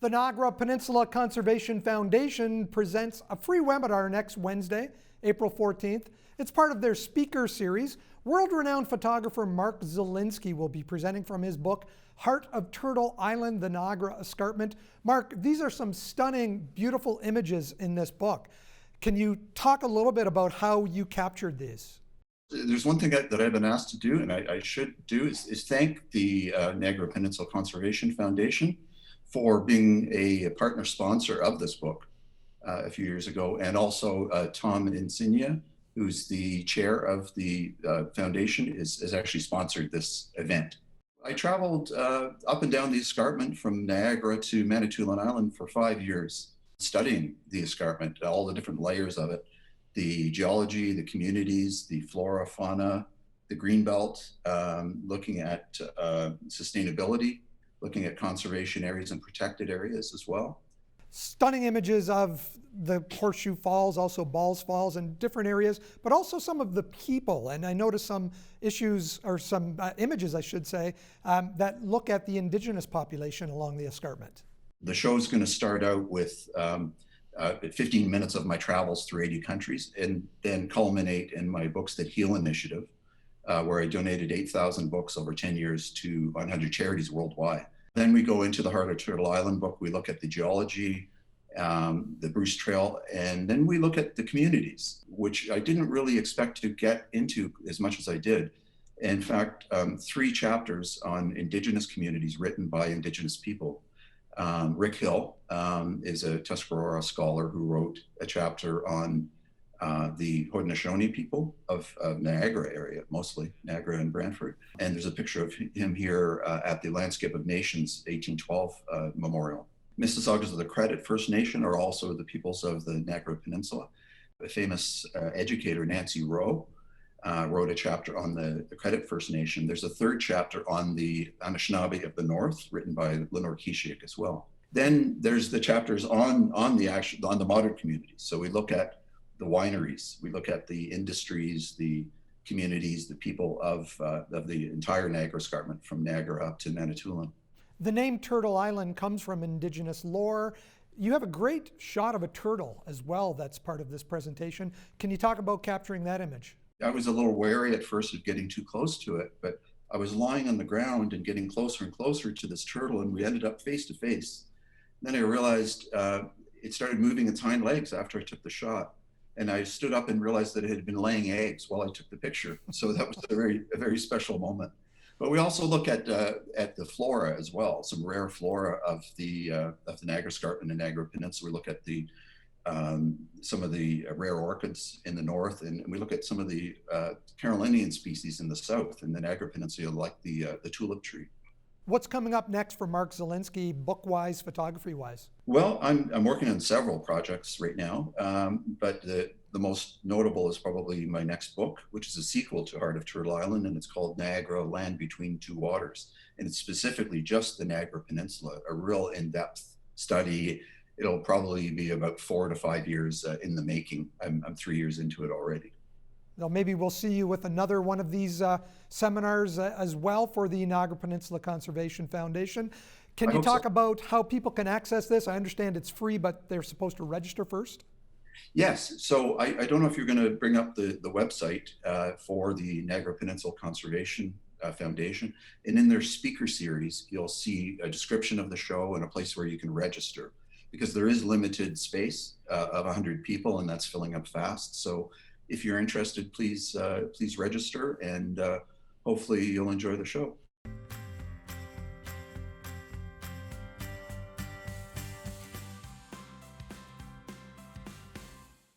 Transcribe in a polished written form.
The Niagara Peninsula Conservation Foundation presents a free webinar next Wednesday, April 14th. It's part of their speaker series. World-renowned photographer Mark Zelinski will be presenting from his book, Heart of Turtle Island, the Niagara Escarpment. Mark, these are some stunning, beautiful images in this book. Can you talk a little bit about how you captured these? There's one thing that I've been asked to do, and I should do, is thank the Niagara Peninsula Conservation Foundation for being a partner sponsor of this book a few years ago, and also Tom Insignia, who's the chair of the foundation, has actually sponsored this event. I traveled up and down the escarpment from Niagara to Manitoulin Island for 5 years, studying the escarpment, all the different layers of it, the geology, the communities, the flora, fauna, the greenbelt, looking at sustainability, looking at conservation areas and protected areas as well. Stunning images of the Horseshoe Falls, also Balls Falls, and different areas, but also some of the people. And I noticed some issues, or some images, I should say, that look at the indigenous population along the escarpment. The show is going to start out with 15 minutes of my travels through 80 countries, and then culminate in my Books That Heal initiative, where I donated 8,000 books over 10 years to 100 charities worldwide. Then we go into the Heart of Turtle Island book. We look at the geology, the Bruce Trail, and then we look at the communities, which I didn't really expect to get into as much as I did. In fact, 3 chapters on Indigenous communities written by Indigenous people. Rick Hill is a Tuscarora scholar who wrote a chapter on the Haudenosaunee people of Niagara area, mostly Niagara and Brantford. And there's a picture of him here at the Landscape of Nations 1812 memorial. Mississaugas of the Credit First Nation are also the peoples of the Niagara Peninsula. A famous educator, Nancy Rowe, wrote a chapter on the Credit First Nation. There's a 3rd chapter on the Anishinaabe of the North, written by Lenore Kishiak as well. Then there's the chapters on the modern communities. So we look at the wineries, we look at the industries, the communities, the people of the entire Niagara Escarpment from Niagara up to Manitoulin. The name Turtle Island comes from Indigenous lore. You have a great shot of a turtle as well that's part of this presentation. Can you talk about capturing that image? I was a little wary at first of getting too close to it, but I was lying on the ground and getting closer and closer to this turtle, and we ended up face to face. Then I realized it started moving its hind legs after I took the shot. And I stood up and realized that it had been laying eggs while I took the picture. So that was a very special moment. But we also look at the flora as well, some rare flora of the Niagara Escarpment and Niagara Peninsula. We look at some of the rare orchids in the north, and we look at some of the Carolinian species in the south, in the Niagara Peninsula, like the tulip tree. What's coming up next for Mark Zelinski, book-wise, photography-wise? Well, I'm working on several projects right now, but the most notable is probably my next book, which is a sequel to Heart of Turtle Island, and it's called Niagara, Land Between Two Waters. And it's specifically just the Niagara Peninsula, a real in-depth study. It'll probably be about 4 to 5 years in the making. I'm 3 years into it already. Well, maybe we'll see you with another one of these seminars as well for the Niagara Peninsula Conservation Foundation. Can you talk about how people can access this? I understand it's free, but they're supposed to register first. Yes. So I don't know if you're going to bring up the website for the Niagara Peninsula Conservation Foundation. And in their speaker series, you'll see a description of the show and a place where you can register, because there is limited space of 100 people, and that's filling up fast. So if you're interested, please register, and hopefully you'll enjoy the show.